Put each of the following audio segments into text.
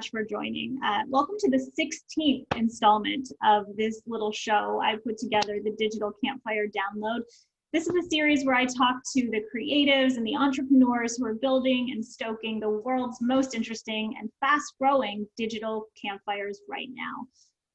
for joining. Welcome to the 16th installment of this little show I put together, the Digital Campfire Download. This is a series where I talk to the creatives and the entrepreneurs who are building and stoking the world's most interesting and fast-growing digital campfires right now.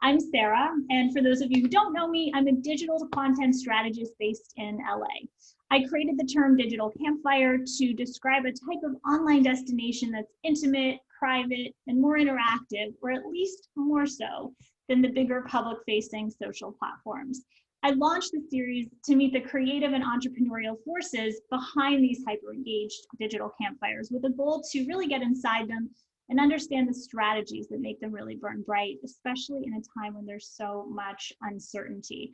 I'm Sarah, and for those of you who don't know me, I'm a digital content strategist based in LA. I created the term digital campfire to describe a type of online destination that's intimate, private, and more interactive, or at least more so than the bigger public-facing social platforms. I launched the series to meet the creative and entrepreneurial forces behind these hyper-engaged digital campfires with a goal to really get inside them and understand the strategies that make them really burn bright, especially in a time when there's so much uncertainty.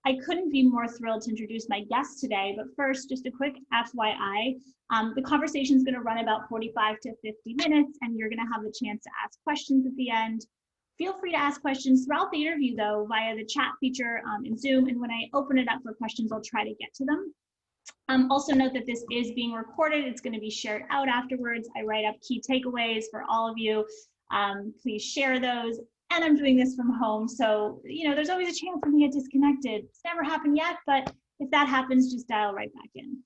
I couldn't be more thrilled to introduce my guest today, but first, just a quick FYI. The conversation is going to run about 45 to 50 minutes, and you're going to have the chance to ask questions at the end. Feel free to ask questions throughout the interview, though, via the chat feature in Zoom, and when I open it up for questions, I'll try to get to them. Also note that this is being recorded. It's going to be shared out afterwards. I write up key takeaways for all of you. Please share those. And I'm doing this from home, so there's always a chance we can get disconnected. It's never happened yet, but if that happens, just dial right back in.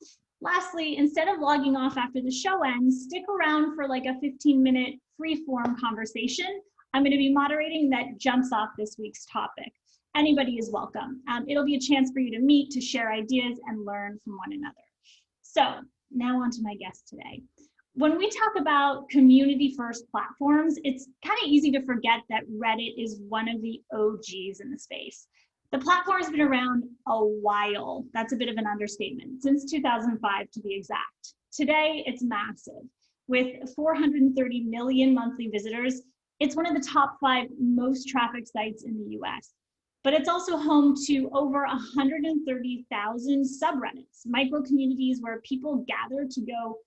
Lastly, instead of logging off after the show ends, stick around for like a 15-minute free-form conversation. I'm going to be moderating that jumps off this week's topic. Anybody is welcome. It'll be a chance for you to meet, to share ideas, and learn from one another. So now on to my guest today. When we talk about community-first platforms, it's kind of easy to forget that Reddit is one of the OGs in the space. The platform has been around a while. That's a bit of an understatement, since 2005 to be exact. Today, it's massive. With 430 million monthly visitors, it's one of the top 5 most trafficked sites in the US. But it's also home to over 130,000 subreddits, micro-communities where people gather to go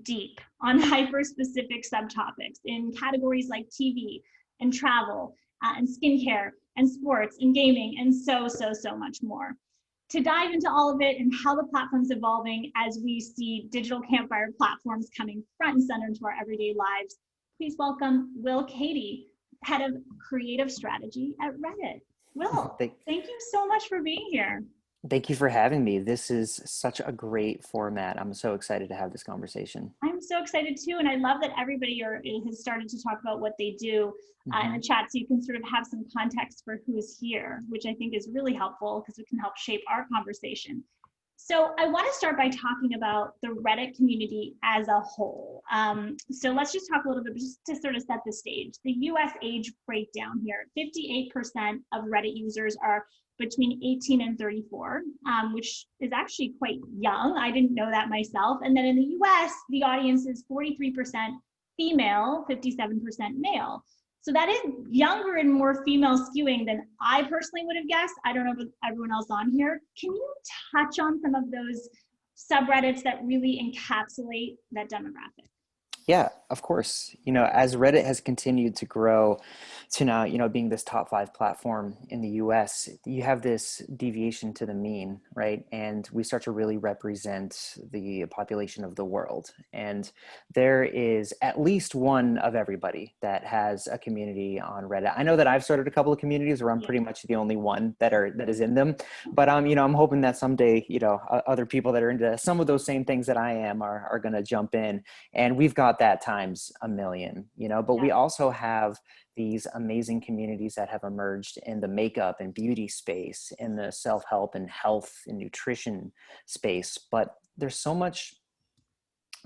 deep on hyper-specific subtopics in categories like TV and travel and skincare and sports and gaming and so much more. To dive into all of it and how the platform's evolving as we see digital campfire platforms coming front and center into our everyday lives, please welcome Will Cady, Head of Creative Strategy at Reddit. Will, thank you so much for being here. Thank you for having me. This is such a great format. I'm so excited to have this conversation. I'm so excited too. And I love that everybody has started to talk about what they do in the chat, so you can sort of have some context for who's here, which I think is really helpful because it can help shape our conversation. So I want to start by talking about the Reddit community as a whole. So let's just talk a little bit just to sort of set the stage. The US age breakdown here, 58% of Reddit users are between 18 and 34, which is actually quite young. I didn't know that myself. And then in the US, the audience is 43% female, 57% male. So that is younger and more female skewing than I personally would have guessed. I don't know about everyone else on here. Can you touch on some of those subreddits that really encapsulate that demographic? Yeah, of course. As Reddit has continued to grow to now, being this top 5 platform in the US, you have this deviation to the mean, right? And we start to really represent the population of the world. And there is at least one of everybody that has a community on Reddit. I know that I've started a couple of communities where I'm pretty much the only one that is in them. But I'm hoping that someday, other people that are into some of those same things that I am are going to jump in. And we've got that times a million, but we also have these amazing communities that have emerged in the makeup and beauty space, in the self-help and health and nutrition space. But there's so much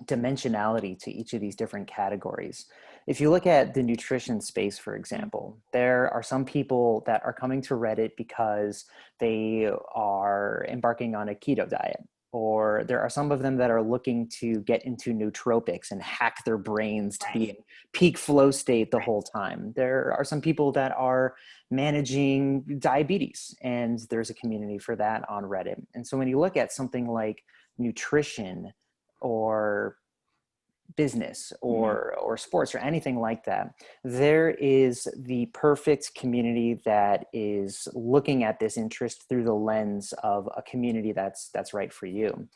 dimensionality to each of these different categories. If you look at the nutrition space, for example, there are some people that are coming to Reddit because they are embarking on a keto diet. Or there are some of them that are looking to get into nootropics and hack their brains to be in peak flow state the whole time. There are some people that are managing diabetes, and there's a community for that on Reddit. And so when you look at something like nutrition or business or sports or anything like that, there is the perfect community that is looking at this interest through the lens of a community that's right for you.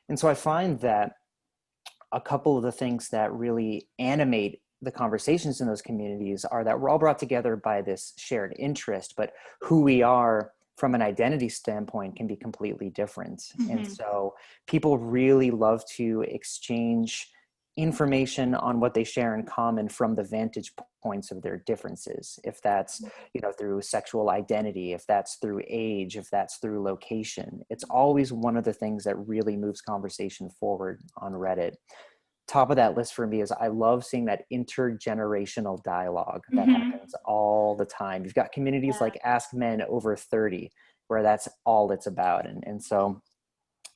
And so I find that a couple of the things that really animate the conversations in those communities are that we're all brought together by this shared interest, but who we are from an identity standpoint can be completely different. And so people really love to exchange information on what they share in common from the vantage points of their differences. If that's, through sexual identity, if that's through age, if that's through location, it's always one of the things that really moves conversation forward on Reddit. Top of that list for me is I love seeing that intergenerational dialogue that happens all the time. You've got communities like Ask Men Over 30, where that's all it's about. And so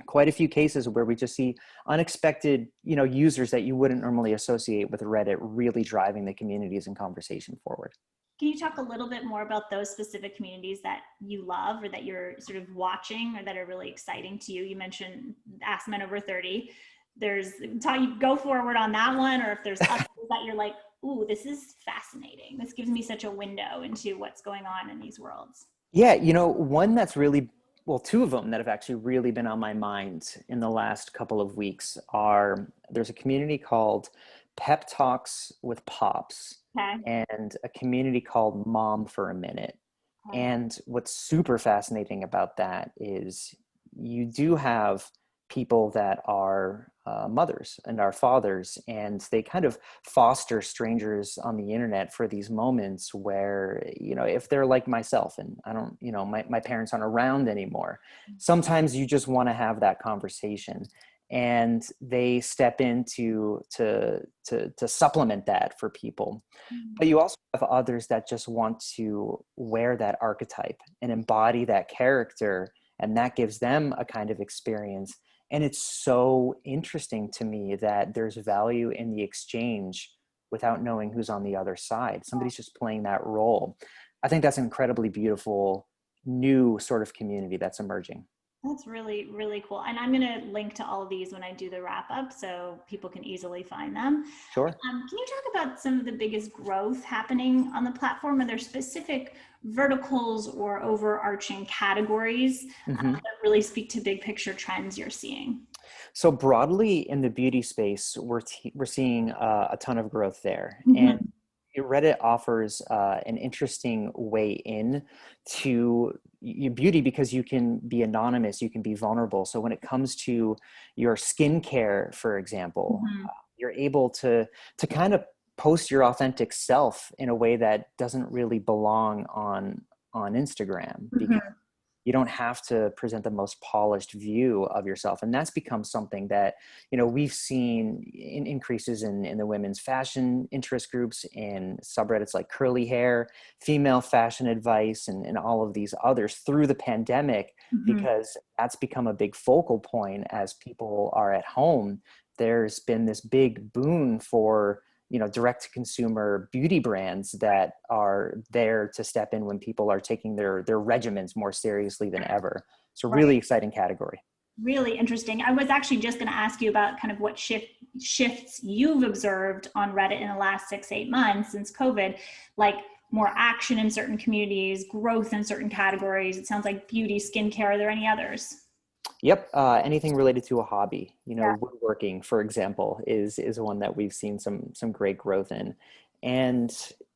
quite a few cases where we just see unexpected, users that you wouldn't normally associate with Reddit really driving the communities and conversation forward. Can you talk a little bit more about those specific communities that you love or that you're sort of watching or that are really exciting to you? You mentioned Ask Men Over 30. Go forward on that one, or if there's others that you're like, ooh, this is fascinating. This gives me such a window into what's going on in these worlds. Yeah, one that's really, well, two of them that have actually really been on my mind in the last couple of weeks there's a community called Pep Talks with Pops and a community called Mom for a Minute. And what's super fascinating about that is you do have people that are mothers and are fathers, and they kind of foster strangers on the internet for these moments where, if they're like myself and I don't, my parents aren't around anymore, sometimes you just want to have that conversation. And they step in to supplement that for people. But you also have others that just want to wear that archetype and embody that character, and that gives them a kind of experience. And it's so interesting to me that there's value in the exchange without knowing who's on the other side. Somebody's just playing that role. I think that's an incredibly beautiful new sort of community that's emerging. That's really, really cool. And I'm going to link to all of these when I do the wrap up so people can easily find them. Sure. Can you talk about some of the biggest growth happening on the platform? Are there specific verticals or overarching categories that really speak to big picture trends you're seeing? So broadly in the beauty space, we're seeing a ton of growth there. And Reddit offers an interesting way in to beauty because you can be anonymous, you can be vulnerable. So when it comes to your skincare, for example, you're able to kind of post your authentic self in a way that doesn't really belong on Instagram, because you don't have to present the most polished view of yourself. And that's become something that, we've seen in increases in the women's fashion interest groups, in subreddits like curly hair, female fashion advice, and all of these others through the pandemic, because that's become a big focal point as people are at home. There's been this big boon for direct to consumer beauty brands that are there to step in when people are taking their regimens more seriously than ever. So really exciting category. Really interesting. I was actually just going to ask you about kind of what shifts you've observed on Reddit in the last 6-8 months since COVID, like more action in certain communities, growth in certain categories. It sounds like beauty, skincare. Are there any others? Yep. Anything related to a hobby, woodworking, for example, is one that we've seen some great growth in. And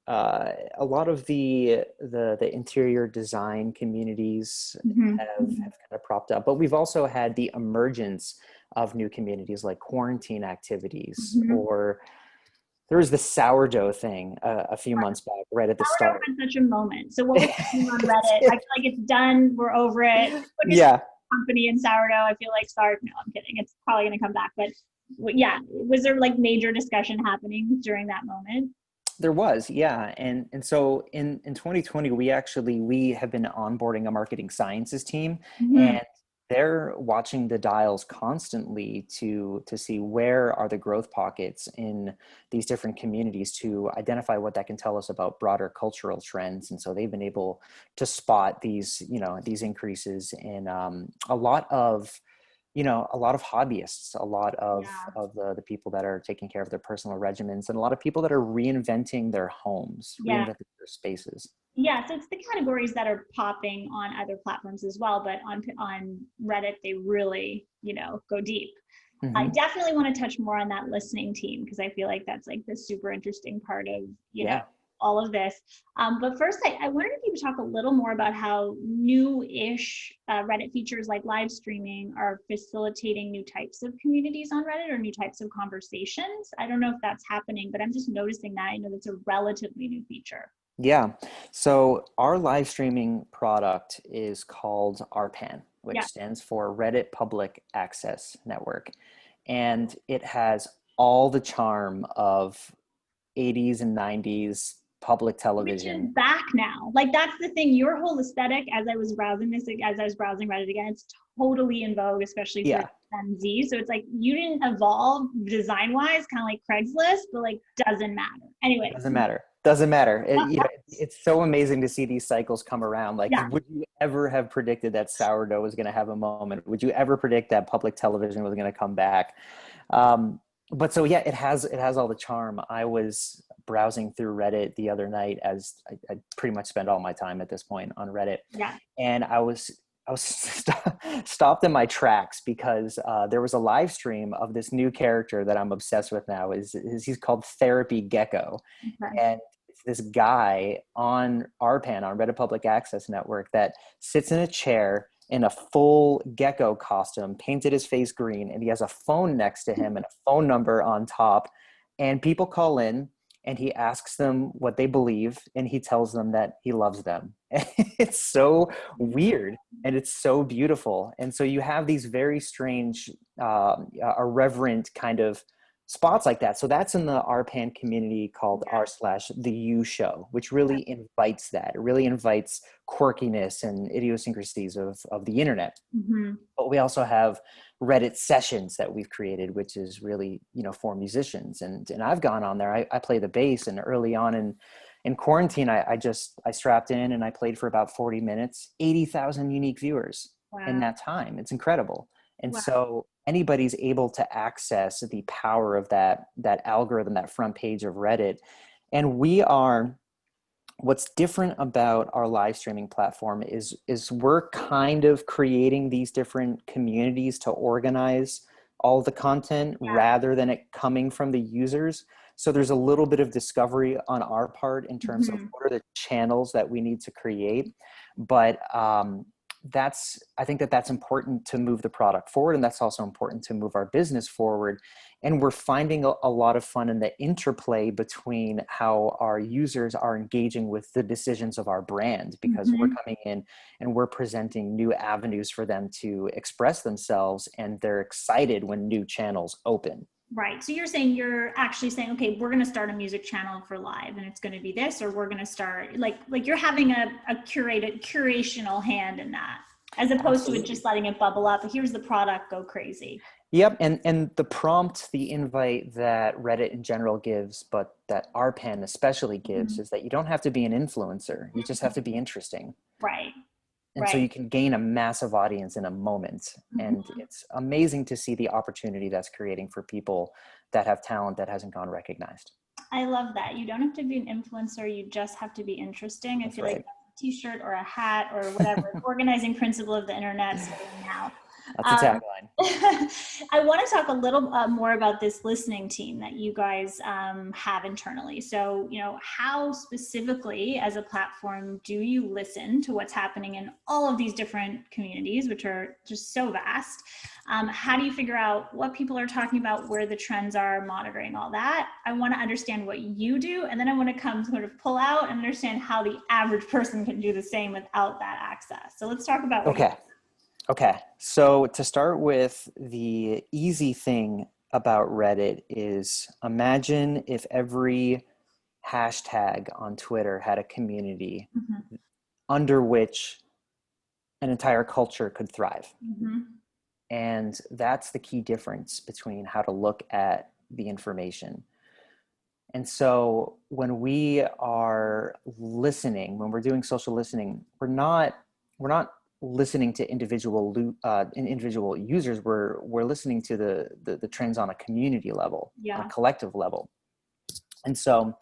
a lot of the interior design communities have kind of propped up, but we've also had the emergence of new communities like quarantine activities, or there was the sourdough thing a few months back, right at the start. Sourdough was such a moment. So what was happening on Reddit? I feel like it's done. We're over it. Yeah. Company in sourdough. I feel like no, I'm kidding. It's probably going to come back. But yeah, was there like major discussion happening during that moment? There was, yeah. And so in 2020, we have been onboarding a marketing sciences team, and they're watching the dials constantly to see where are the growth pockets in these different communities to identify what that can tell us about broader cultural trends. And so they've been able to spot these increases in a lot of hobbyists, a lot of the people that are taking care of their personal regimens, and a lot of people that are reinventing their homes, reinventing their spaces. Yeah, so it's the categories that are popping on other platforms as well, but on Reddit, they really, go deep. I Hmm. definitely want to touch more on that listening team because I feel like that's like the super interesting part of, Yeah. all of this. But first, I wondered if you could talk a little more about how new-ish Reddit features like live streaming are facilitating new types of communities on Reddit or new types of conversations. I don't know if that's happening, but I'm just noticing that. I know that's a relatively new feature. Yeah. So our live streaming product is called RPAN, which Yeah, stands for Reddit Public Access Network. And it has all the charm of 80s and 90s public which is television. back now. Like that's the thing. Your whole aesthetic, as I was browsing this, as I was browsing Reddit again, it's totally in vogue, especially for Yeah, Gen Z. So it's like you didn't evolve design wise, kind of like Craigslist, but like doesn't matter. Anyway, doesn't matter. Doesn't matter. It's so amazing to see these cycles come around. Like, yeah, would you ever have predicted that sourdough was going to have a moment? Would you ever predict that public television was going to come back? Um, but so yeah, it has all the charm. I was browsing through Reddit the other night, as I pretty much spend all my time at this point on Reddit, yeah. and I was stopped in my tracks because there was a live stream of this new character that I'm obsessed with now. Is he's called Therapy Gecko, Okay. and it's this guy on RPAN, on Reddit Public Access Network, that sits in a chair in a full gecko costume, painted his face green, and he has a phone next to him and a phone number on top. And people call in and he asks them what they believe and he tells them that he loves them. It's so weird and it's so beautiful. And so you have these very strange, irreverent kind of spots like that. So that's in the RPAN community called Yeah. r/the U show, which really invites that. It really invites quirkiness and idiosyncrasies of the internet. Mm-hmm. But we also have Reddit sessions that we've created, which is really, for musicians. And I've gone on there. I play the bass, and early on in quarantine, I strapped in and I played for about 40 minutes, 80,000 unique viewers in Wow. that time. It's incredible. And Wow. so anybody's able to access the power of that algorithm, that front page of Reddit. And what's different about our live streaming platform is we're kind of creating these different communities to organize all the content Yeah. rather than it coming from the users. So there's a little bit of discovery on our part in terms of Mm-hmm. what are the channels that we need to create. But I think that's important to move the product forward, and that's also important to move our business forward. And we're finding a lot of fun in the interplay between how our users are engaging with the decisions of our brand, because we're Mm-hmm. coming in and we're presenting new avenues for them to express themselves, and they're excited when new channels open. Right. So you're actually saying, okay, we're going to start a music channel for live and it's going to be this, or we're going to start like you're having a curational hand in that, as opposed to it just Absolutely. letting it bubble up. Here's the product, go crazy. Yep, and the prompt, the invite that Reddit in general gives, but that RPAN especially gives, Mhm. is that you don't have to be an influencer. You just have to be interesting. Right. And so Right. you can gain a massive audience in a moment. And Mhm. it's amazing to see the opportunity that's creating for people that have talent that hasn't gone recognized. I love that. You don't have to be an influencer. You just have to be interesting. I That's feel like right. that's a t-shirt or a hat or whatever, organizing principle of the internet starting now. That's a Um, tagline. I want to talk a little more about this listening team that you guys have internally. So, how specifically as a platform do you listen to what's happening in all of these different communities, which are just so vast? How do you figure out what people are talking about, where the trends are, monitoring all that? I want to understand what you do, and then I want to come sort of pull out and understand how the average person can do the same without that access. So let's talk about what you. Okay. Okay. So to start with, the easy thing about Reddit is, imagine if every hashtag on Twitter had a community Mhm. under which an entire culture could thrive. Mhm. And that's the key difference between how to look at the information. And so when we are listening, when we're doing social listening, we're not listening to individual users. We're listening to the trends on a community level, on a Yeah. collective level. And so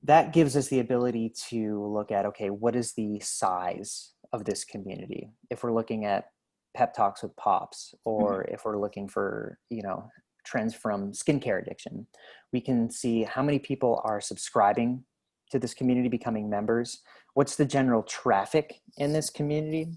that gives us the ability to look at, okay, what is the size of this community? If we're looking at pep talks with pops, or if we're looking for, trends from skincare addiction, we can see how many people are subscribing to this community, becoming members. What's the general traffic in this community?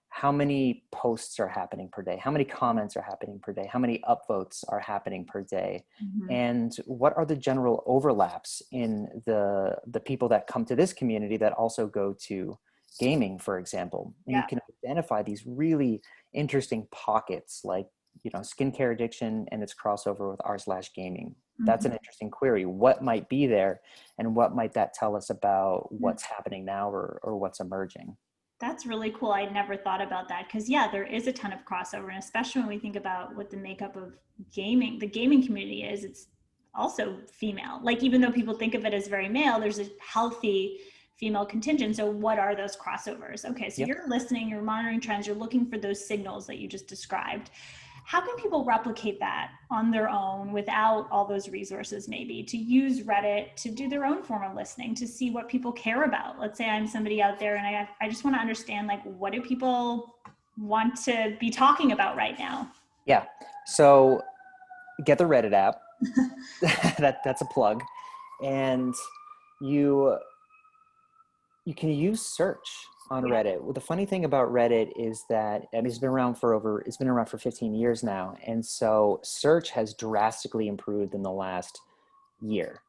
How many posts are happening per day? How many comments are happening per day? How many upvotes are happening per day? And what are the general overlaps in the people that come to this community that also go to gaming, for example? And you can identify these really interesting pockets, like, skincare addiction and its crossover with r/gaming. That's an interesting query. What might be there, and what might that tell us about what's happening now, or what's emerging? That's really cool. I never thought about that, because there is a ton of crossover, and especially when we think about what the makeup of gaming, the gaming community is, it's also female. Like, even though people think of it as very male, there's a healthy female contingent. So what are those crossovers? Okay, so you're listening, you're monitoring trends, you're looking for those signals that you just described. How can people replicate that on their own without all those resources, maybe to use Reddit to do their own form of listening, to see what people care about? Let's say I'm somebody out there and I just want to understand, like, what do people want to be talking about right now? Yeah. So get the Reddit app. That's a plug. And you can use search on Reddit. Well, the funny thing about Reddit is that, I mean, it's been around for 15 years now. And so search has drastically improved in the last year,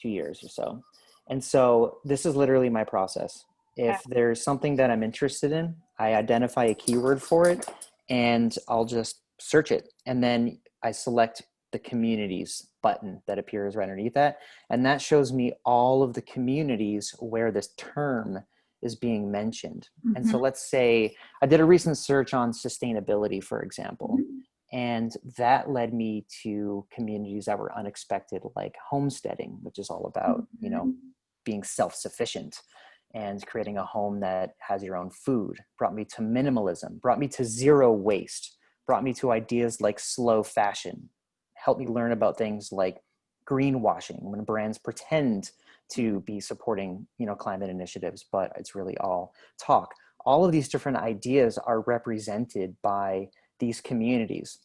2 years or so. And so this is literally my process. If there's something that I'm interested in, I identify a keyword for it and I'll just search it. And then I select the communities button that appears right underneath that. And that shows me all of the communities where this term is being mentioned. And so let's say I did a recent search on sustainability, for example, and that led me to communities that were unexpected, like homesteading, which is all about, being self-sufficient and creating a home that has your own food. Brought me to minimalism, brought me to zero waste, brought me to ideas like slow fashion, helped me learn about things like greenwashing, when brands pretend to be supporting, climate initiatives, but it's really all talk. All of these different ideas are represented by these communities.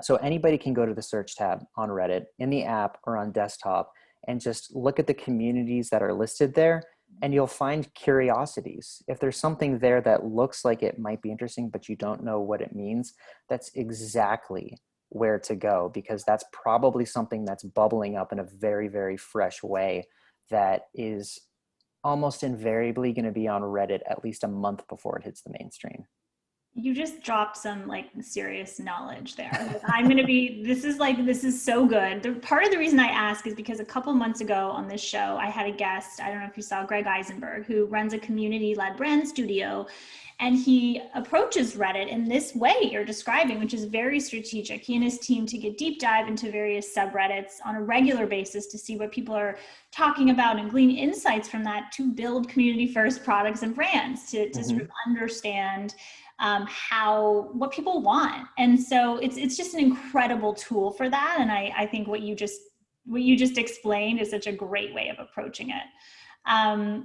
So anybody can go to the search tab on Reddit in the app or on desktop and just look at the communities that are listed there, and you'll find curiosities. If there's something there that looks like it might be interesting, but you don't know what it means, that's exactly where to go, because that's probably something that's bubbling up in a very, very fresh way that is almost invariably going to be on Reddit at least a month before it hits the mainstream. You just dropped some serious knowledge there. This is so good. Part of the reason I ask is because a couple months ago on this show, I had a guest, I don't know if you saw, Greg Eisenberg, who runs a community-led brand studio. And he approaches Reddit in this way you're describing, which is very strategic. He and his team to get deep dive into various subreddits on a regular basis to see what people are talking about and glean insights from that to build community-first products and brands, to sort of understand what people want. And so it's just an incredible tool for that. And I think what you just explained is such a great way of approaching it.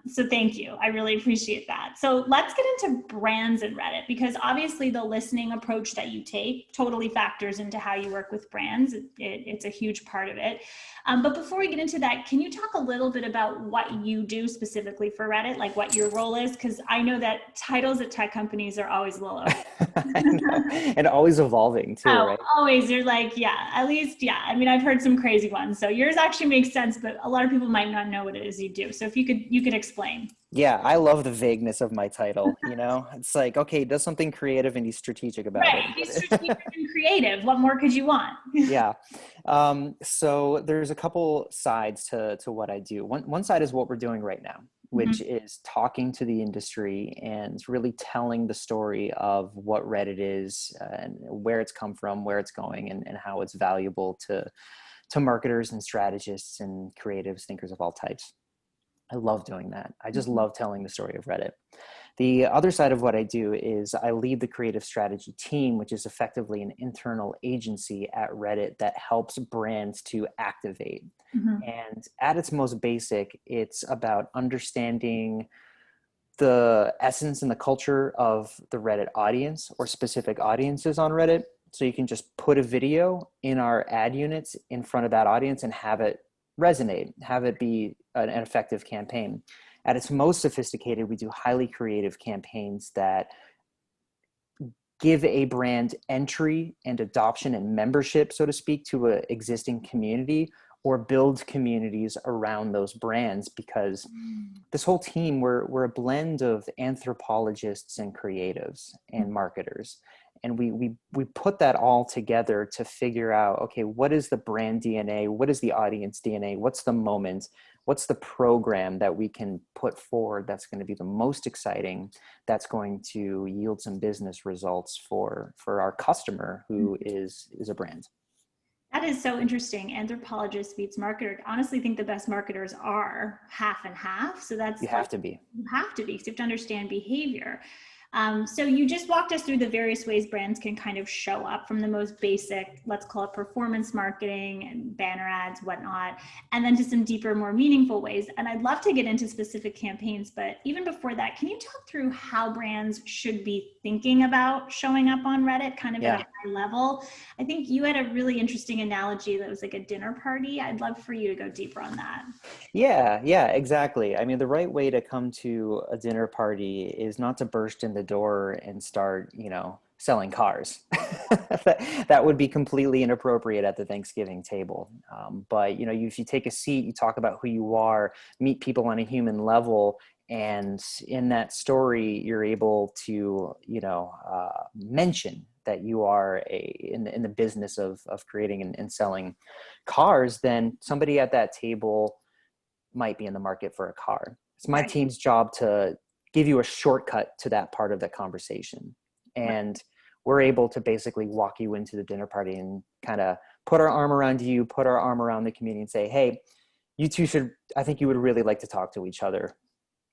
So thank you. I really appreciate that. So let's get into brands in Reddit, because obviously the listening approach that you take totally factors into how you work with brands. It's a huge part of it. But before we get into that, can you talk a little bit about what you do specifically for Reddit, like what your role is? Because I know that titles at tech companies are always a little and always evolving too, right? Always. You're like, at least, I mean, I've heard some crazy ones. So yours actually makes sense, but a lot of people might not know what it is you do. So if you could explain. Yeah, I love the vagueness of my title. It's like, okay, does something creative and he's strategic about it. He's strategic and creative. What more could you want? Yeah. So there's a couple sides to what I do. One side is what we're doing right now, which is talking to the industry and really telling the story of what Reddit is, and where it's come from, where it's going, and how it's valuable to marketers and strategists and creatives, thinkers of all types. I love doing that. I just love telling the story of Reddit. The other side of what I do is I lead the creative strategy team, which is effectively an internal agency at Reddit that helps brands to activate. And at its most basic, it's about understanding the essence and the culture of the Reddit audience or specific audiences on Reddit. So you can just put a video in our ad units in front of that audience and have it resonate, have it be an effective campaign. At its most sophisticated, we do highly creative campaigns that give a brand entry and adoption and membership, so to speak, to an existing community, or build communities around those brands. Because this whole team, we're a blend of anthropologists and creatives and marketers. And we put that all together to figure out, okay, what is the brand DNA? What is the audience DNA? What's the moment? What's the program that we can put forward that's going to be the most exciting, that's going to yield some business results for our customer who is a brand? That is so interesting. Anthropologist beats marketer. I honestly think the best marketers are half and half. So that's You have to be. You have to be, because you have to understand behavior. So you just walked us through the various ways brands can kind of show up, from the most basic, let's call it performance marketing and banner ads, whatnot, and then to some deeper, more meaningful ways. And I'd love to get into specific campaigns, but even before that, can you talk through how brands should be thinking about showing up on Reddit, kind of at a high level? I think you had a really interesting analogy that was like a dinner party. I'd love for you to go deeper on that. Yeah, exactly. I mean, the right way to come to a dinner party is not to burst in the door and start, selling cars. That would be completely inappropriate at the Thanksgiving table. But, if you take a seat, you talk about who you are, meet people on a human level, and in that story, you're able to, mention that you are in the business of creating and selling cars, then somebody at that table might be in the market for a car. It's my team's job to give you a shortcut to that part of the conversation. And we're able to basically walk you into the dinner party and kind of put our arm around you, put our arm around the community and say, hey, you two I think you would really like to talk to each other.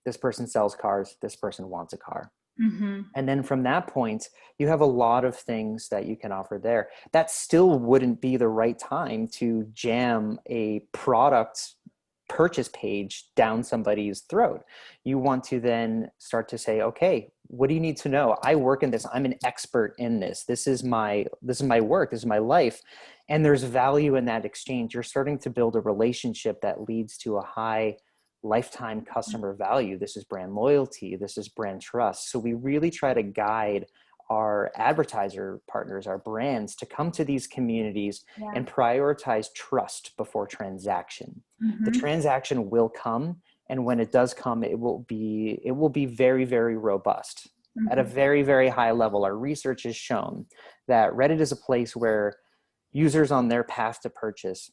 This person sells cars. This person wants a car. Mm-hmm. And then from that point, you have a lot of things that you can offer there. That still wouldn't be the right time to jam a product purchase page down somebody's throat. You want to then start to say, okay, what do you need to know? I work in this. I'm an expert in this. This is my work. This is my life. And there's value in that exchange. You're starting to build a relationship that leads to a high lifetime customer value. This is brand loyalty. This is brand trust. So we really try to guide our advertiser partners, our brands, to come to these communities and prioritize trust before transaction. Mm-hmm. The transaction will come, and when it does come, it will be very, very robust. Mm-hmm. At a very, very high level. Our research has shown that Reddit is a place where users on their path to purchase,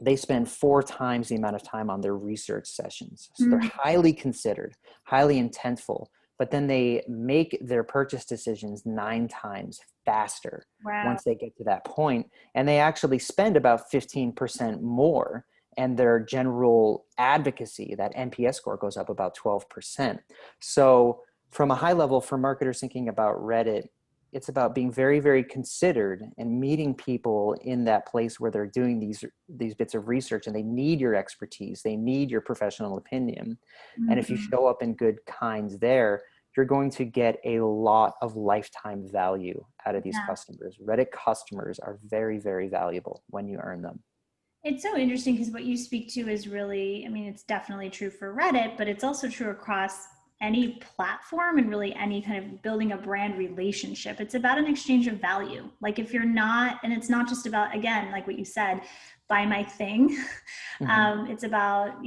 they spend 4 times the amount of time on their research sessions. So they're highly considered, highly intentful, but then they make their purchase decisions 9 times faster once they get to that point. And they actually spend about 15% more, and their general advocacy, that NPS score, goes up about 12%. So from a high level, for marketers thinking about Reddit, it's about being very, very considered and meeting people in that place where they're doing these bits of research, and they need your expertise. They need your professional opinion. Mm-hmm. And if you show up in good kinds there, you're going to get a lot of lifetime value out of these customers. Reddit customers are very, very valuable when you earn them. It's so interesting because what you speak to is really, I mean, it's definitely true for Reddit, but it's also true across any platform and really any kind of building a brand relationship. It's about an exchange of value. Like if you're not, and it's not just about, again, like what you said, buy my thing. Mm-hmm. It's about,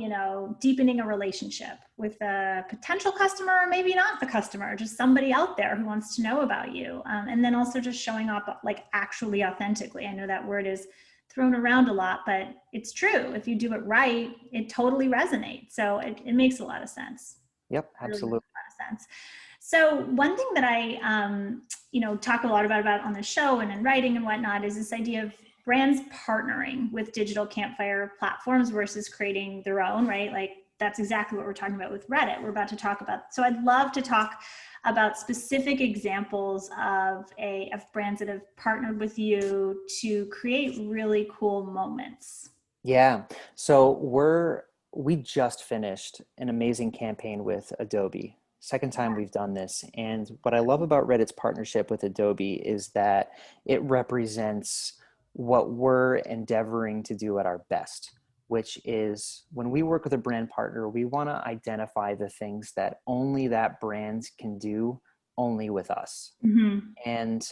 deepening a relationship with a potential customer, or maybe not the customer, just somebody out there who wants to know about you. And then also just showing up like actually authentically. I know that word is thrown around a lot, but it's true. If you do it right, it totally resonates. So it makes a lot of sense. Yep, absolutely. Really makes a lot of sense. So one thing that I, talk a lot about on the show and in writing and whatnot is this idea of brands partnering with digital campfire platforms versus creating their own, right? Like that's exactly what we're talking about with Reddit. We're about to talk about. So I'd love to talk about specific examples of brands that have partnered with you to create really cool moments. Yeah. So we just finished an amazing campaign with Adobe. second time we've done this. And what I love about Reddit's partnership with Adobe is that it represents what we're endeavoring to do at our best, which is when we work with a brand partner, we want to identify the things that only that brand can do only with us. Mm-hmm. And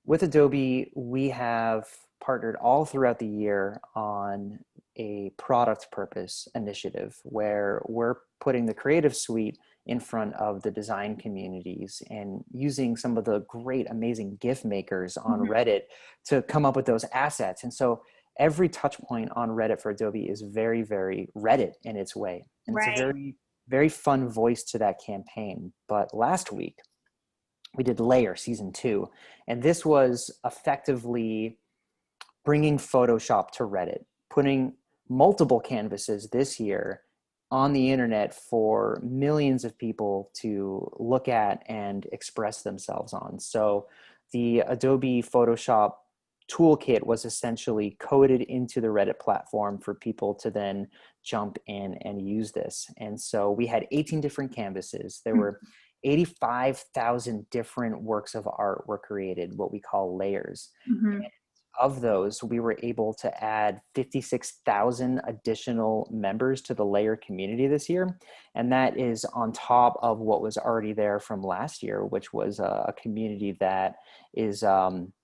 with Adobe, we have partnered all throughout the year on a product purpose initiative where we're putting the creative suite in front of the design communities and using some of the great, amazing GIF makers on Mm-hmm. Reddit to come up with those assets. And so every touch point on Reddit for Adobe is very, very Reddit in its way. And it's a Right. very, very fun voice to that campaign. But last week, we did Layer season 2, and this was effectively bringing Photoshop to Reddit, putting multiple canvases this year on the internet for millions of people to look at and express themselves on. So the Adobe Photoshop toolkit was essentially coded into the Reddit platform for people to then jump in and use this. And so we had 18 different canvases. There were 85,000 different works of art were created, what we call layers. Mm-hmm. Of those, we were able to add 56,000 additional members to the Layer community this year. And that is on top of what was already there from last year, which was a community that is about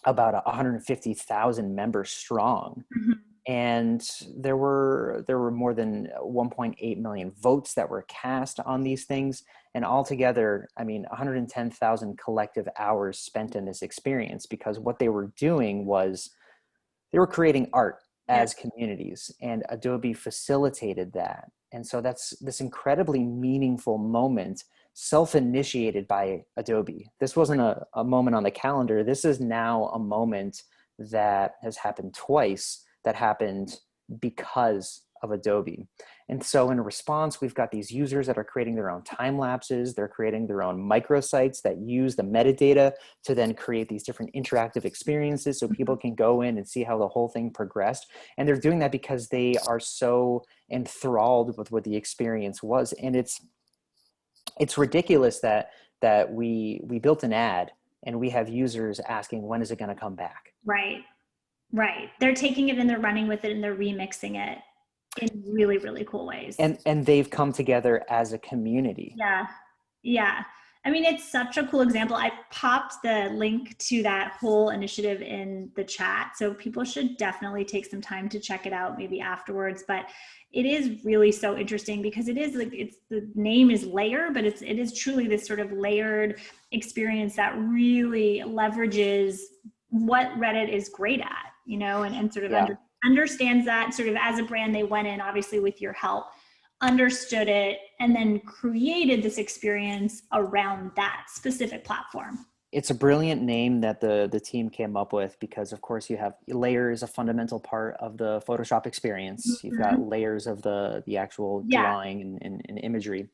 150,000 members strong. Mm-hmm. And there were more than 1.8 million votes that were cast on these things. And altogether, I mean, 110,000 collective hours spent in this experience, because what they were doing was they were creating art Yeah. as communities, and Adobe facilitated that. And so that's this incredibly meaningful moment, self-initiated by Adobe. This wasn't a moment on the calendar. This is now a moment that has happened twice, that happened because of Adobe. And so in response, we've got these users that are creating their own time lapses. They're creating their own microsites that use the metadata to then create these different interactive experiences so people can go in and see how the whole thing progressed. And they're doing that because they are so enthralled with what the experience was. And it's ridiculous that we built an ad and we have users asking, when is it going to come back? Right. Right. They're taking it and they're running with it and they're remixing it in really, really cool ways. And they've come together as a community. Yeah. Yeah. I mean, it's such a cool example. I popped the link to that whole initiative in the chat. So people should definitely take some time to check it out maybe afterwards. But it is really so interesting because it is like, it's, the name is Layer, but it is truly this sort of layered experience that really leverages what Reddit is great at, you know, and sort of understands that. Sort of as a brand, they went in obviously with your help, understood it, and then created this experience around that specific platform. It's a brilliant name that the team came up with, because of course you have Layer is a fundamental part of the Photoshop experience. You've got layers of the actual drawing and imagery.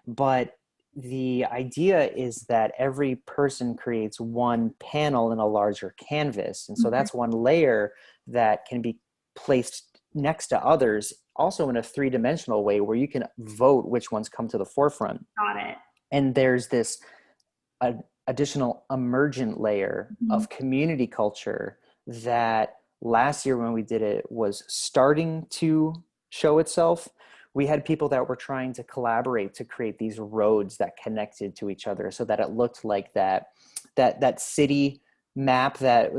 But the idea is that every person creates one panel in a larger canvas. And so that's one layer that can be placed next to others, also in a three-dimensional way where you can vote which ones come to the forefront. Got it. And there's this additional emergent layer of community culture that last year when we did it was starting to show itself. We had people that were trying to collaborate to create these roads that connected to each other so that it looked like that city map that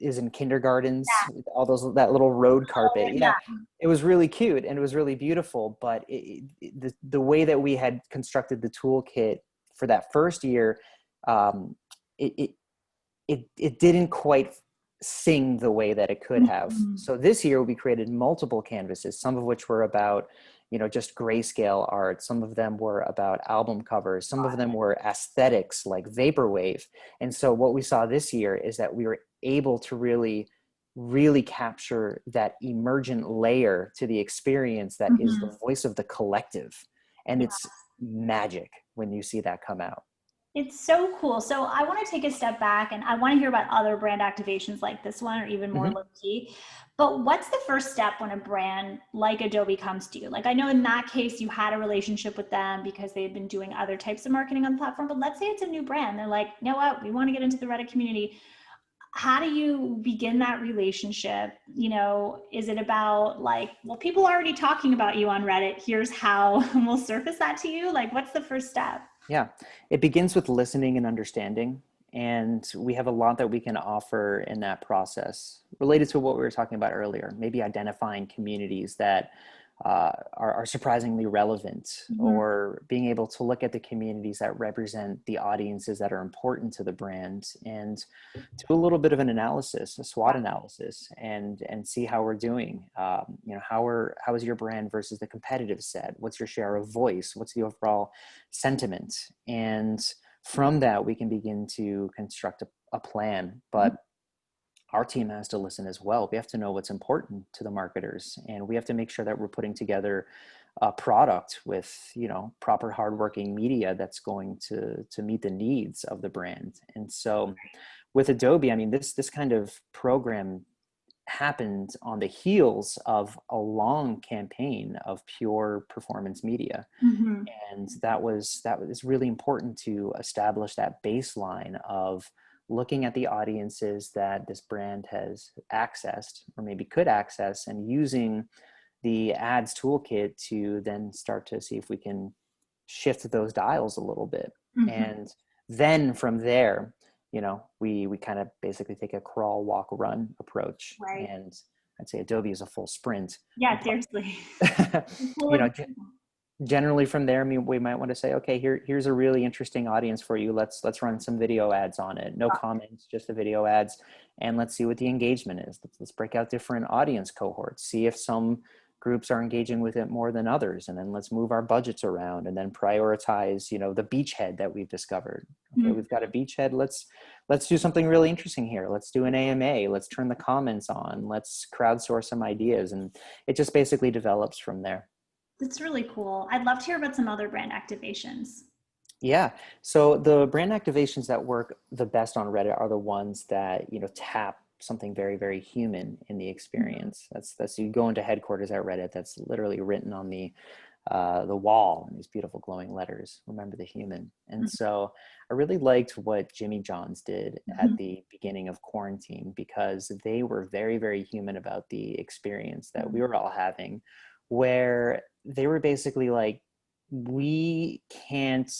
is in kindergartens, all that little road carpet. It was really cute and it was really beautiful, but the way that we had constructed the toolkit for that first year, it didn't quite sing the way that it could have. So this year we created multiple canvases, some of which were about, you know, just grayscale art. Some of them were about album covers. Some of them were aesthetics like vaporwave. And so what we saw this year is that we were able to really, really capture that emergent layer to the experience that is the voice of the collective. And it's magic when you see that come out. It's so cool. So I want to take a step back and I want to hear about other brand activations like this one or even more Hmm. low key. But what's the first step when a brand like Adobe comes to you? Like I know in that case you had a relationship with them because they had been doing other types of marketing on the platform, but let's say it's a new brand. They're like, you know what, we want to get into the Reddit community. How do you begin that relationship? You know, is it about like, well, people are already talking about you on Reddit, here's how we'll surface that to you? Like what's the first step? Yeah, it begins with listening and understanding. And we have a lot that we can offer in that process related to what we were talking about earlier, maybe identifying communities that are surprisingly relevant, Mhm. or being able to look at the communities that represent the audiences that are important to the brand and do a little bit of an analysis, a SWOT analysis, and see how we're doing. You know, how is your brand versus the competitive set? What's your share of voice? What's the overall sentiment? And from that, we can begin to construct a plan. But our team has to listen as well. We have to know what's important to the marketers, and we have to make sure that we're putting together a product with, you know, proper hardworking media that's going to meet the needs of the brand. And so with Adobe, I mean, this kind of program happened on the heels of a long campaign of pure performance media. Mhm. And that was really important to establish that baseline of looking at the audiences that this brand has accessed or maybe could access, and using the ads toolkit to then start to see if we can shift those dials a little bit. Mhm. And then from there, you know, we kind of basically take a crawl, walk, run approach. Right. And I'd say Adobe is a full sprint. Yeah, But seriously. you know, generally from there, I mean, we might want to say, okay, here's a really interesting audience for you. Let's run some video ads on it. No comments, just the video ads, and let's see what the engagement is. Let's break out different audience cohorts, see if some groups are engaging with it more than others, and then let's move our budgets around and then prioritize, you know, the beachhead that we've discovered. Okay, Mhm. we've got a beachhead. Let's do something really interesting here. Let's do an AMA. Let's turn the comments on. Let's crowdsource some ideas, and it just basically develops from there. That's really cool. I'd love to hear about some other brand activations. Yeah. So the brand activations that work the best on Reddit are the ones that, you know, tap something very, very human in the Mhm. experience. That's you go into headquarters at Reddit, that's literally written on the wall in these beautiful glowing letters. Remember the human. And so I really liked what Jimmy John's did at Mhm. the beginning of quarantine, because they were very, very human about the experience that we Mhm. were all having, where they were basically like, we can't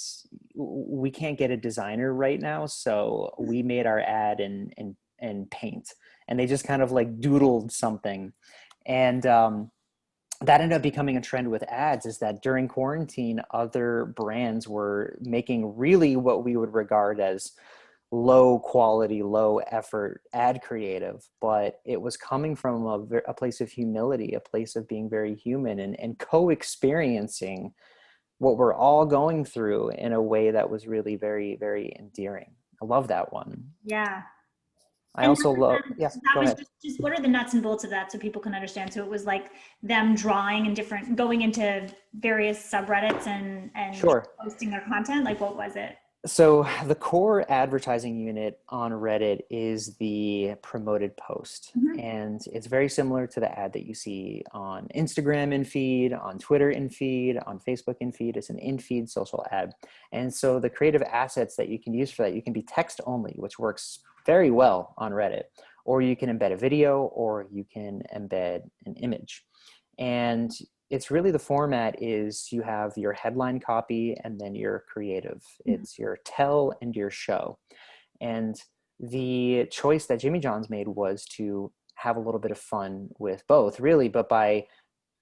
we can't get a designer right now, so we made our ad in paint. And they just kind of like doodled something. And that ended up becoming a trend with ads, is that during quarantine, other brands were making really what we would regard as low quality, low effort ad creative, but it was coming from a place of humility, a place of being very human, and co-experiencing what we're all going through in a way that was really very, very endearing. I love that one. Yeah. I And also love, yeah, that go was ahead. just what are the nuts and bolts of that so people can understand? So it was like them drawing and different going into various subreddits and Sure. posting their content. Like what was it? So the core advertising unit on Reddit is the promoted post. Mhm. And it's very similar to the ad that you see on Instagram in feed, on Twitter in feed, on Facebook in feed. It's an in feed social ad. And so the creative assets that you can use for that, you can be text only, which works very well on Reddit, or you can embed a video, or you can embed an image. And it's really, the format is you have your headline copy and then your creative. Mhm. It's your tell and your show. And the choice that Jimmy John's made was to have a little bit of fun with both, really, but by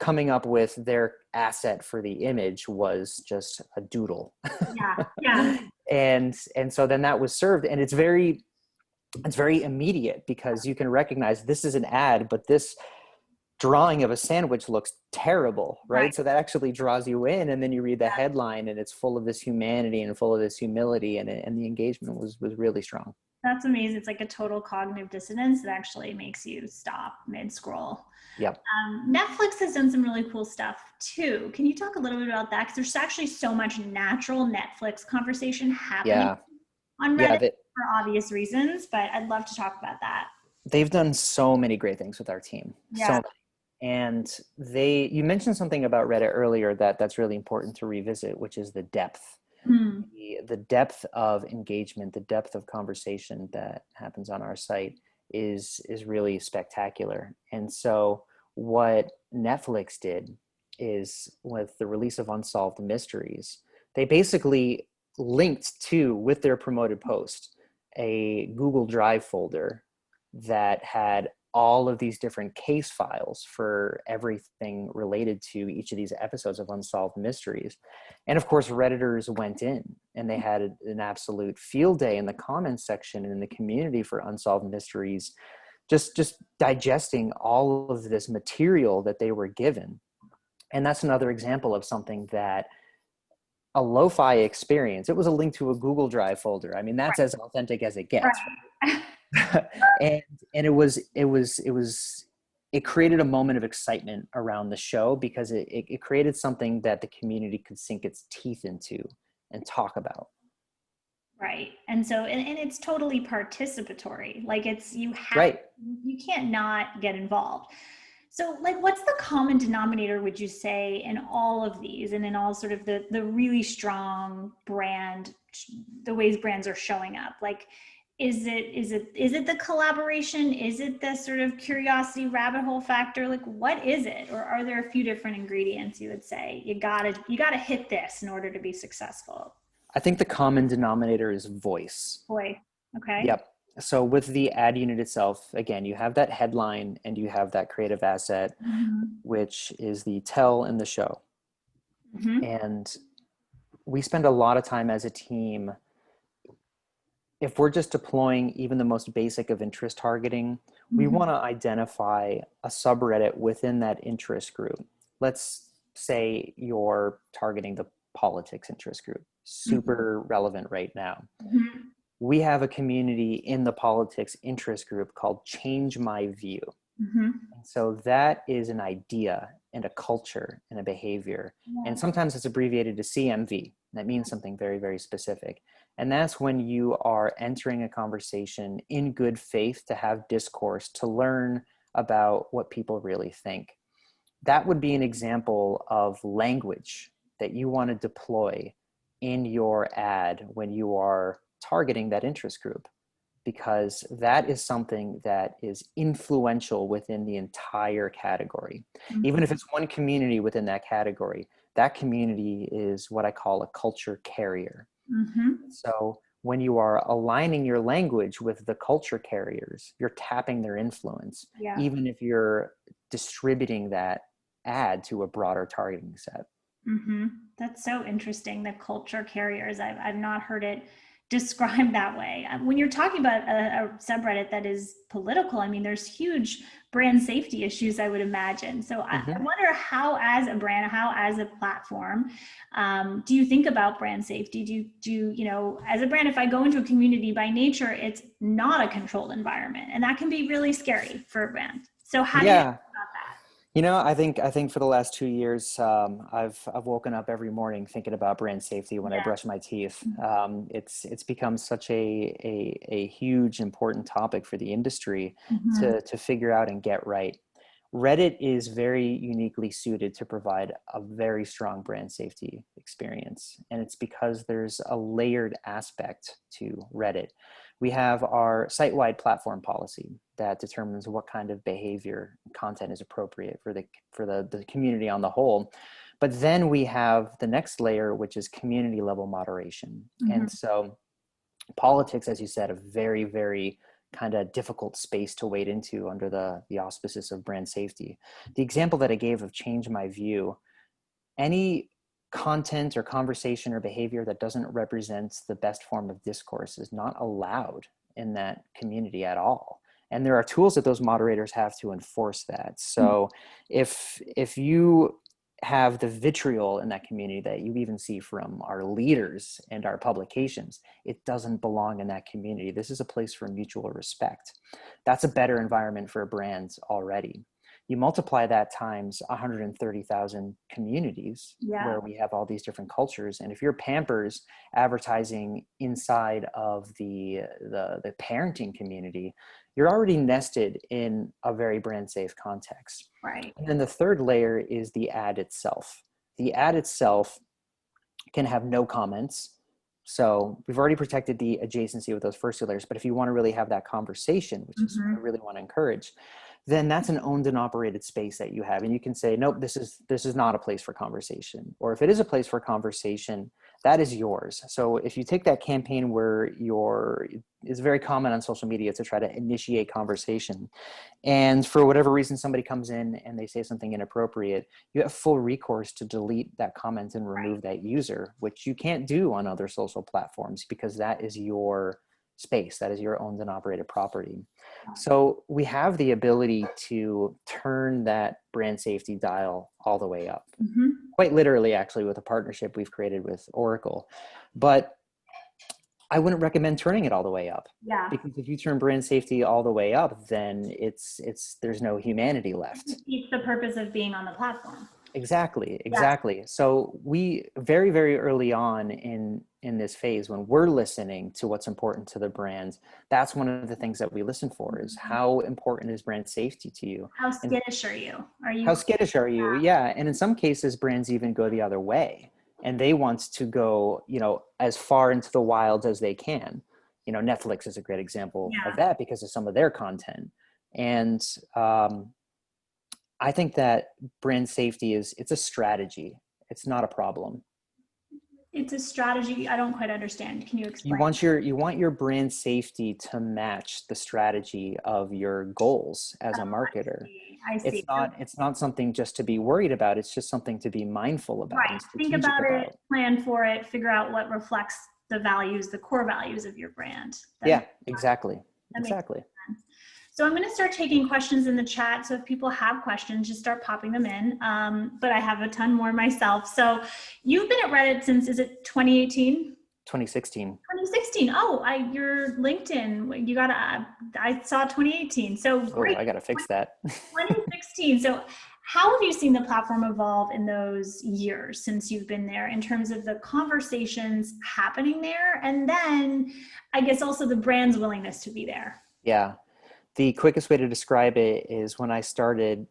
coming up with their asset for the image was just a doodle. Yeah. Yeah. And so then that was served, and it's very immediate, because you can recognize this is an ad, but this drawing of a sandwich looks terrible, Right. right? So that actually draws you in, and then you read the headline, and it's full of this humanity and full of this humility, and the engagement was really strong. That's amazing. It's like a total cognitive dissonance that actually makes you stop mid-scroll. Yep. Netflix has done some really cool stuff too. Can you talk a little bit about that? Because there's actually so much natural Netflix conversation happening Yeah. on Yeah. Reddit for obvious reasons, but I'd love to talk about that. They've done so many great things with our team. So Yeah. many. And you mentioned something about Reddit earlier that's really important to revisit, which is the depth. Hmm. The depth of engagement, the depth of conversation that happens on our site is really spectacular. And so what Netflix did is, with the release of Unsolved Mysteries, they basically linked to, with their promoted post, a Google Drive folder that had all of these different case files for everything related to each of these episodes of Unsolved Mysteries. And of course, Redditors went in and they had an absolute field day in the comments section and in the community for Unsolved Mysteries, just digesting all of this material that they were given. And that's another example of something that a lo-fi experience. It was a link to a Google Drive folder. I mean, that's as authentic as it gets. Right. and it created a moment of excitement around the show because it created something that the community could sink its teeth into and talk about. Right. And so, and it's totally participatory. Like Right. you can't not get involved. So like, what's the common denominator, would you say, in all of these and in all sort of the really strong brand, the ways brands are showing up? Like, is it the collaboration? Is it the sort of curiosity rabbit hole factor? Like, what is it? Or are there a few different ingredients you would say you gotta hit this in order to be successful? I think the common denominator is voice. Boy, okay. Yep. So with the ad unit itself, again, you have that headline and you have that creative asset, Mm-hmm. which is the tell in the show. Mm-hmm. And we spend a lot of time as a team, if we're just deploying even the most basic of interest targeting, we Mm-hmm. want to identify a subreddit within that interest group. Let's say you're targeting the politics interest group, super relevant right now. Mm-hmm. We have a community in the politics interest group called Change My View. Mm-hmm. And so that is an idea and a culture and a behavior. And Yeah. sometimes it's abbreviated to CMV. That means something very, very specific. And that's when you are entering a conversation in good faith to have discourse, to learn about what people really think. That would be an example of language that you want to deploy in your ad when you are targeting that interest group, because that is something that is influential within the entire category. Even if it's one community within that category, that community is what I call a culture carrier. Mm-hmm. So when you are aligning your language with the culture carriers, you're tapping their influence, Yeah. even if you're distributing that ad to a broader targeting set. Mm-hmm. That's so interesting. The culture carriers. I've not heard it described that way. When you're talking about a subreddit that is political, I mean, there's huge brand safety issues, I would imagine. So I Mm-hmm. wonder how, as a brand, how as a platform, do you think about brand safety? You know, as a brand, if I go into a community, by nature, it's not a controlled environment, and that can be really scary for a brand. So how do you think Yeah. about that? You know, I think for the last 2 years, I've woken up every morning thinking about brand safety when I Yeah. brush my teeth. It's become such a huge important topic for the industry Mm-hmm. to figure out and get right. Reddit is very uniquely suited to provide a very strong brand safety experience, and it's because there's a layered aspect to Reddit. We have our site-wide platform policy that determines what kind of behavior content is appropriate for the community on the whole. But then we have the next layer, which is community level moderation. Mm-hmm. And so politics, as you said, a very, very kind of difficult space to wade into under the auspices of brand safety. The example that I gave of Change My View, any content or conversation or behavior that doesn't represent the best form of discourse is not allowed in that community at all. And there are tools that those moderators have to enforce that. So if you have the vitriol in that community that you even see from our leaders and our publications. It doesn't belong in that community. This is a place for mutual respect. That's a better environment for brands already. You multiply that times 130,000 communities where we have all these different cultures. And if you're Pampers advertising inside of the parenting community, you're already nested in a very brand safe context. Right. And then the third layer is the ad itself. The ad itself can have no comments. So we've already protected the adjacency with those first two layers. But if you want to really have that conversation, which is what I really want to encourage, then that's an owned and operated space that you have. And you can say, nope, this is not a place for conversation. Or if it is a place for conversation, that is yours. So if you take that campaign where it's very common on social media to try to initiate conversation, and for whatever reason, somebody comes in and they say something inappropriate, you have full recourse to delete that comment and remove that user, which you can't do on other social platforms because that is your space. That is your owned and operated property. So we have the ability to turn that brand safety dial all the way up, quite literally, actually, with a partnership we've created with Oracle. But I wouldn't recommend turning it all the way up. Yeah. Because if you turn brand safety all the way up, then there's no humanity left. It's the purpose of being on the platform. Exactly. Yeah. So we very, very early on in this phase, when we're listening to what's important to the brand, that's one of the things that we listen for is how important is brand safety to you? How skittish are you? How skittish are you? Yeah. And in some cases, brands even go the other way and they want to go, as far into the wild as they can. Netflix is a great example of that because of some of their content. And, I think that brand safety it's a strategy. It's not a problem. It's a strategy. I don't quite understand. Can you explain? You want your brand safety to match the strategy of your goals as a marketer. I see. It's not something just to be worried about. It's just something to be mindful about. Right. Think about it, plan for it, figure out what reflects the values, the core values of your brand. Exactly. So I'm going to start taking questions in the chat. So if people have questions, just start popping them in. But I have a ton more myself. So you've been at Reddit since, is it 2018? 2016. 2016. Oh, your LinkedIn, I saw 2018. So great. I got to fix that. 2016. So how have you seen the platform evolve in those years since you've been there in terms of the conversations happening there? And then I guess also the brand's willingness to be there. Yeah. The quickest way to describe it is when I started,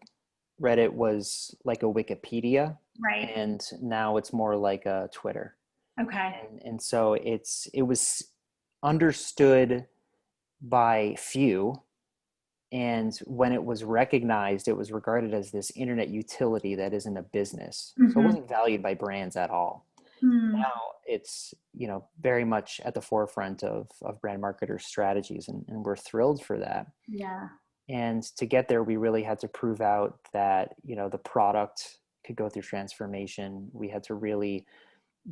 Reddit was like a Wikipedia. Right. And now it's more like a Twitter. Okay. And so it was understood by few. And when it was recognized, it was regarded as this internet utility that isn't a business. So it wasn't valued by brands at all. Now it's, very much at the forefront of brand marketers' strategies, and we're thrilled for that. Yeah. And to get there, we really had to prove out that, the product could go through transformation. We had to really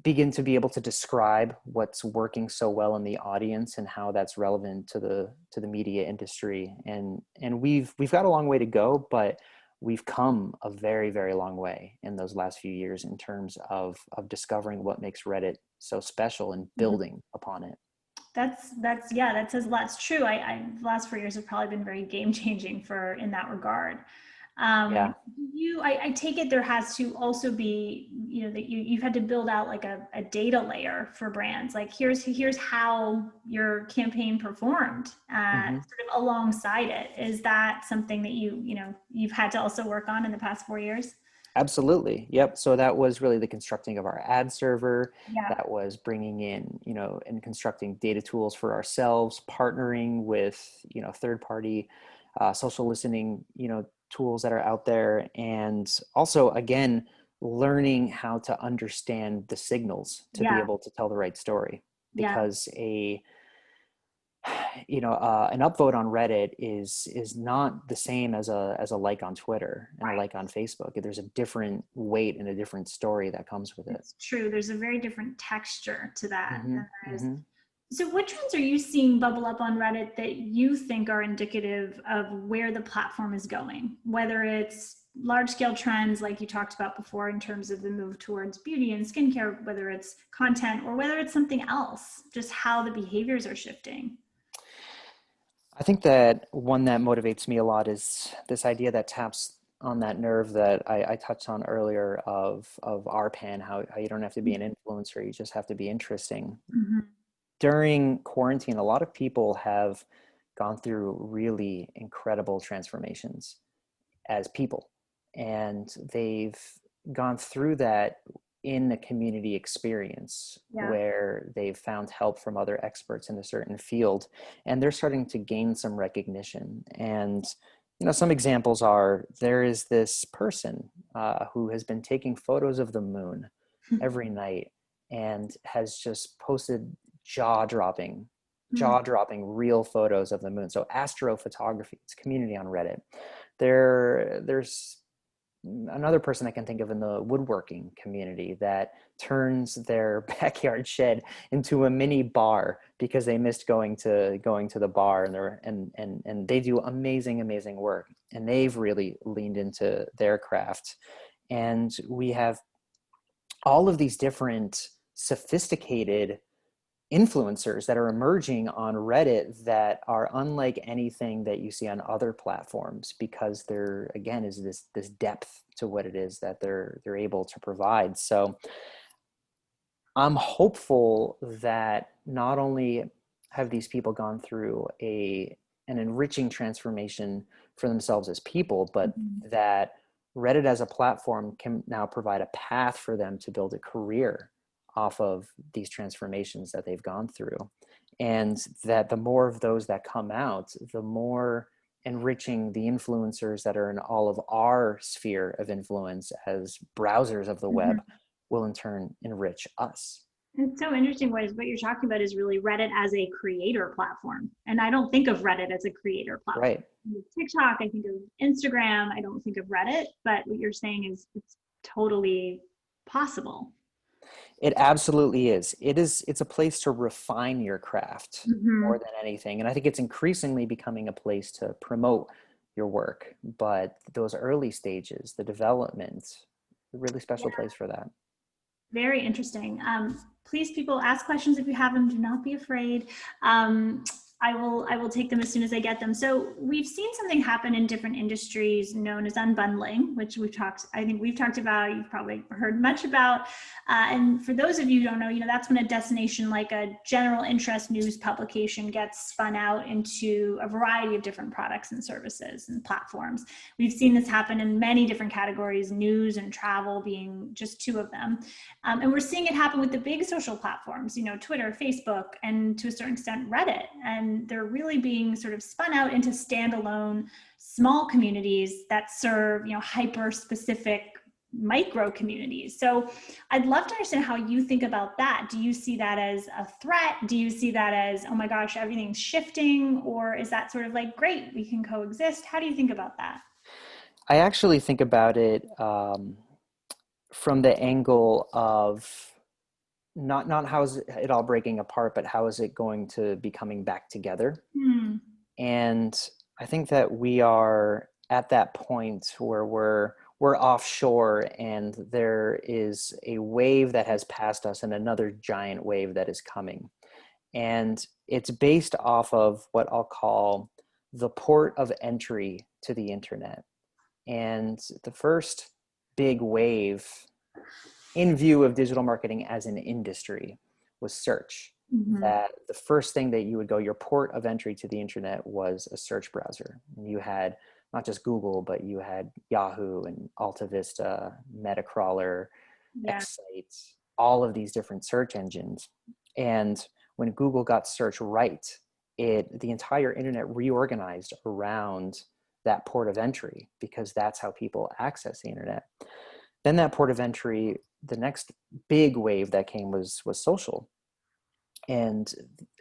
begin to be able to describe what's working so well in the audience and how that's relevant to the media industry. And we've got a long way to go, but we've come a very, very long way in those last few years in terms of discovering what makes Reddit so special and building upon it. That says a lot. It's true. The last 4 years have probably been very game changing in that regard. I take it there has to also be, that you've had to build out like a data layer for brands. Like here's how your campaign performed, sort of alongside it. Is that something that you've had to also work on in the past 4 years? Absolutely. Yep. So that was really the constructing of our ad server. That was bringing in, and constructing data tools for ourselves, partnering with, third-party social listening, tools that are out there. And also, again, learning how to understand the signals to be able to tell the right story. Because an upvote on Reddit is not the same as a like on Twitter and a like on Facebook. There's a different weight and a different story that comes with it. It's true. There's a very different texture to that. So what trends are you seeing bubble up on Reddit that you think are indicative of where the platform is going? Whether it's large scale trends like you talked about before in terms of the move towards beauty and skincare, whether it's content or whether it's something else, just how the behaviors are shifting? I think that one that motivates me a lot is this idea that taps on that nerve that I touched on earlier of RPAN, how you don't have to be an influencer, you just have to be interesting. Mm-hmm. During quarantine, a lot of people have gone through really incredible transformations as people. And they've gone through that in a community experience Yeah. where they've found help from other experts in a certain field, and they're starting to gain some recognition. And some examples are, there is this person who has been taking photos of the moon every night and has just posted jaw-dropping real photos of the moon. So astrophotography, it's a community on Reddit. There's another person I can think of in the woodworking community that turns their backyard shed into a mini bar because they missed going to the bar, and they do amazing work, and they've really leaned into their craft. And we have all of these different sophisticated influencers that are emerging on Reddit that are unlike anything that you see on other platforms, because there again is this depth to what it is that they're able to provide. So I'm hopeful that not only have these people gone through an enriching transformation for themselves as people, but that Reddit as a platform can now provide a path for them to build a career off of these transformations that they've gone through. And that the more of those that come out, the more enriching the influencers that are in all of our sphere of influence as browsers of the web will in turn enrich us. It's so interesting what you're talking about is really Reddit as a creator platform. And I don't think of Reddit as a creator platform. Right. TikTok, I think of Instagram, I don't think of Reddit, but what you're saying is it's totally possible. It absolutely is. It's a place to refine your craft more than anything. And I think it's increasingly becoming a place to promote your work. But those early stages, the development, a really special place for that. Very interesting. Please, people, ask questions if you have them. Do not be afraid. I will take them as soon as I get them. So we've seen something happen in different industries known as unbundling, which I think we've talked about, you've probably heard much about. And for those of you who don't know, that's when a destination like a general interest news publication gets spun out into a variety of different products and services and platforms. We've seen this happen in many different categories, news and travel being just two of them. And we're seeing it happen with the big social platforms, Twitter, Facebook, and to a certain extent, Reddit. And they're really being sort of spun out into standalone small communities that serve, hyper specific micro communities. So I'd love to understand how you think about that. Do you see that as a threat? Do you see that as, oh my gosh, everything's shifting? Or is that sort of like, great, we can coexist? How do you think about that? I actually think about it from the angle of not how is it all breaking apart, but how is it going to be coming back together? And I think that we are at that point where we're offshore, and there is a wave that has passed us and another giant wave that is coming. And it's based off of what I'll call the port of entry to the internet. And the first big wave in view of digital marketing as an industry was search. That the first thing that you would go, your port of entry to the internet was a search browser. You had not just Google, but you had Yahoo and Alta Vista, Metacrawler, X-Sites, all of these different search engines. And when Google got search right, the entire internet reorganized around that port of entry, because that's how people access the internet. Then that port of entry, the next big wave that came was social. And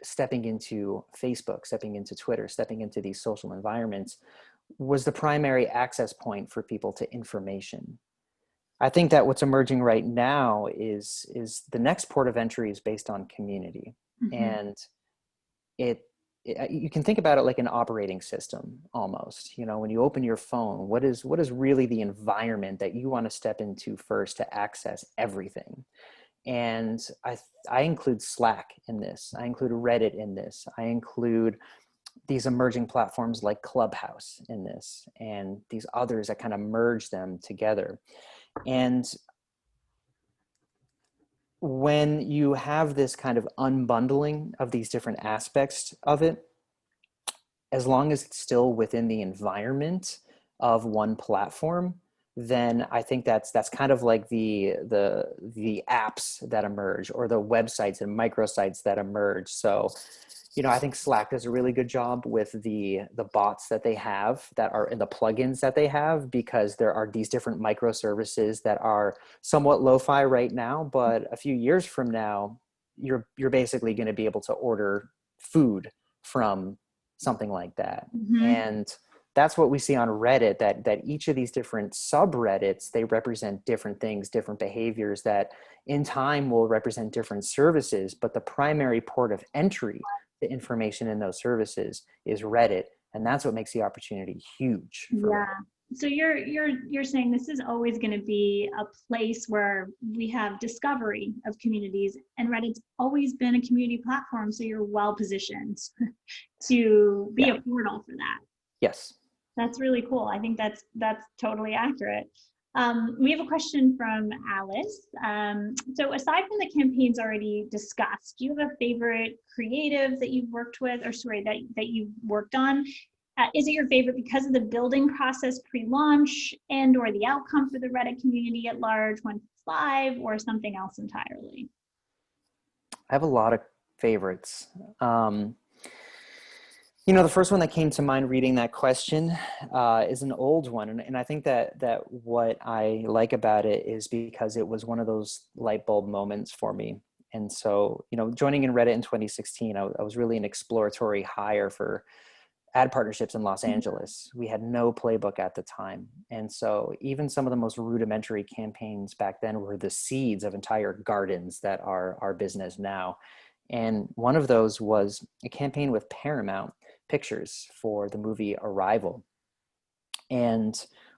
stepping into Facebook, stepping into Twitter, stepping into these social environments was the primary access point for people to information. I think that what's emerging right now is the next port of entry is based on community. And you can think about it like an operating system almost. You know, when you open your phone, what is really the environment that you want to step into first to access everything? And I include Slack in this. I include Reddit in this. I include these emerging platforms like Clubhouse in this, and these others that kind of merge them together. And when you have this kind of unbundling of these different aspects of it, as long as it's still within the environment of one platform, then I think that's kind of like the apps that emerge, or the websites and microsites that emerge. So, you know, I think Slack does a really good job with the bots that they have, that are in the plugins that they have, because there are these different microservices that are somewhat lo-fi right now, but a few years from now, you're basically going to be able to order food from something like that. Mm-hmm. And that's what we see on Reddit, that each of these different subreddits, they represent different things, different behaviors that in time will represent different services, but the primary port of entry to information in those services is Reddit. And that's what makes the opportunity huge for Yeah. Reddit. So you're saying this is always going to be a place where we have discovery of communities, and Reddit's always been a community platform, so you're well positioned to be Yeah. a portal for that. Yes. That's really cool. I think that's totally accurate. We have a question from Alice. So aside from the campaigns already discussed, do you have a favorite creative that you've worked with, or sorry, that you've worked on? Is it your favorite because of the building process pre-launch and or the outcome for the Reddit community at large when it's live, or something else entirely? I have a lot of favorites. You know, the first one that came to mind reading that question is an old one. And I think that what I like about it is because it was one of those light bulb moments for me. And so, you know, joining in Reddit in 2016, I was really an exploratory hire for ad partnerships in Los Angeles. We had no playbook at the time. And so even some of the most rudimentary campaigns back then were the seeds of entire gardens that are our business now. And one of those was a campaign with Paramount Pictures for the movie Arrival. And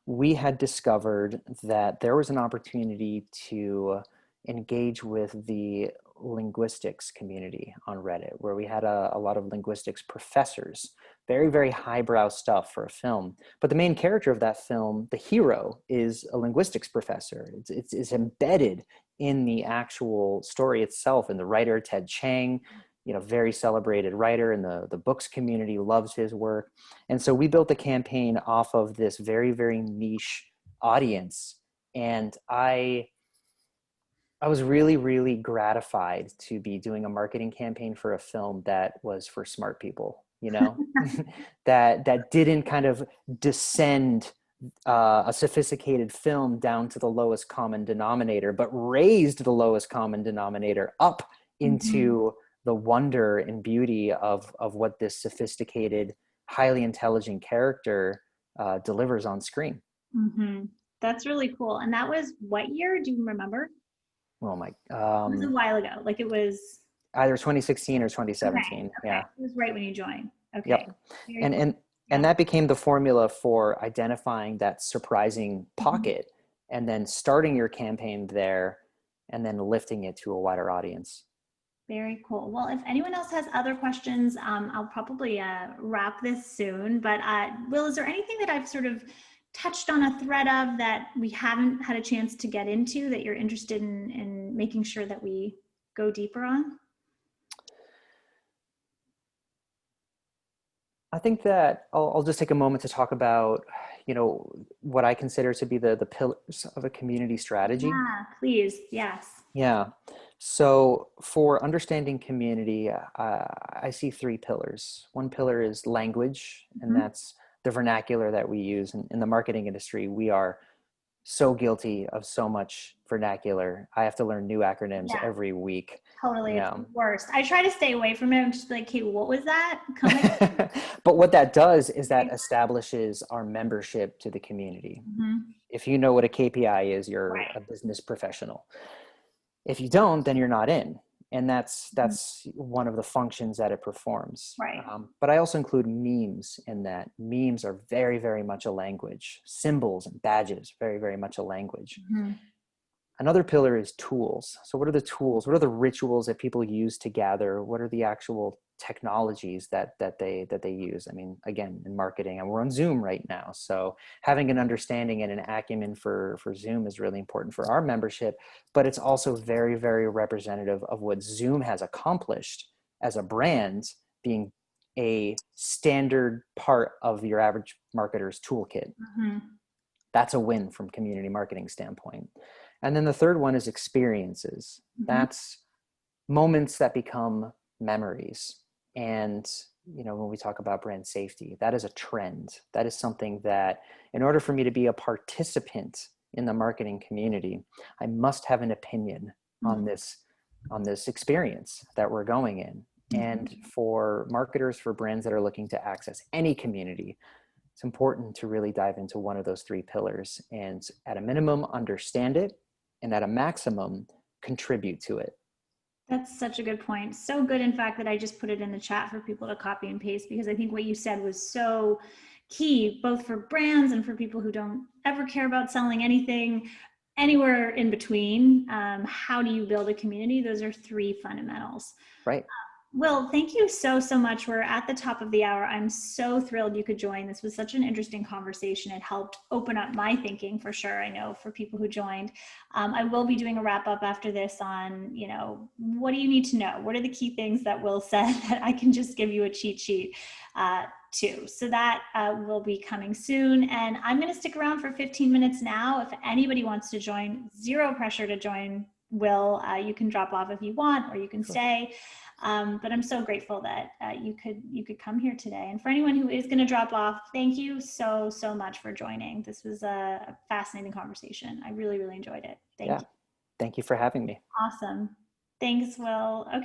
we had discovered that there was an opportunity to engage with the linguistics community on Reddit, where we had a lot of linguistics professors, very, very highbrow stuff for a film. But the main character of that film, the hero, is a linguistics professor. It's embedded in the actual story itself. And the writer, Ted Chiang, you know, very celebrated writer, and the books community loves his work. And so we built the campaign off of this very, very niche audience. And I was really, really gratified to be doing a marketing campaign for a film that was for smart people, you know, that didn't kind of descend a sophisticated film down to the lowest common denominator, but raised the lowest common denominator up into the wonder and beauty of what this sophisticated, highly intelligent character delivers on screen. Mm-hmm. That's really cool. And that was what year? Do you remember? Oh my, It was a while ago. Like it was either 2016 or okay. 2017. Okay. Yeah. It was right when you joined. Okay. Yep. Very And cool. and Yeah. and that became the formula for identifying that surprising pocket, and then starting your campaign there, and then lifting it to a wider audience. Very cool. Well, if anyone else has other questions, I'll probably wrap this soon. But Will, is there anything that I've sort of touched on a thread of that we haven't had a chance to get into that you're interested in making sure that we go deeper on? I think that I'll just take a moment to talk about, you know, what I consider to be the pillars of a community strategy. Yeah, please. Yes. Yeah. So for understanding community, I see three pillars. One pillar is language, and Mhm. that's the vernacular that we use in the marketing industry. We are so guilty of so much vernacular. I have to learn new acronyms Yeah, every week, totally. you It's the know. worst. I try to stay away from it. I'm just like, hey, what was that? Come again? But what that does is that establishes our membership to the community. Mhm. If you know what a KPI is, you're Right. a business professional. If you don't, then you're not in. And that's one of the functions that it performs. Right. But I also include memes in that. Memes are very, very much a language. Symbols and badges, very, very much a language. Mm-hmm. Another pillar is tools. So what are the tools? What are the rituals that people use to gather? What are the actual technologies that they use? I mean, again, in marketing, and we're on Zoom right now. So having an understanding and an acumen for Zoom is really important for our membership, but it's also very, very representative of what Zoom has accomplished as a brand, being a standard part of your average marketer's toolkit. Mm-hmm. That's a win from community marketing standpoint. And then the third one is experiences. Mm-hmm. That's moments that become memories. And when we talk about brand safety, that is a trend. That is something that, in order for me to be a participant in the marketing community, I must have an opinion on this experience that we're going in. And for marketers, for brands that are looking to access any community, it's important to really dive into one of those three pillars and, at a minimum, understand it, and at a maximum, contribute to it. That's such a good point. So good, in fact, that I just put it in the chat for people to copy and paste, because I think what you said was so key, both for brands and for people who don't ever care about selling anything, anywhere in between. How do you build a community? Those are three fundamentals. Right. Will, thank you so, so much. We're at the top of the hour. I'm so thrilled you could join. This was such an interesting conversation. It helped open up my thinking for sure. I know for people who joined. I will be doing a wrap up after this on, what do you need to know? What are the key things that Will said that I can just give you a cheat sheet to? So that will be coming soon. And I'm going to stick around for 15 minutes now. If anybody wants to join, zero pressure to join. Will, you can drop off if you want, or you can stay. But I'm so grateful that you could come here today. And for anyone who is going to drop off, thank you so, so much for joining. This was a fascinating conversation. I really, really enjoyed it. Thank you. Thank you for having me. Awesome. Thanks, Will. Okay.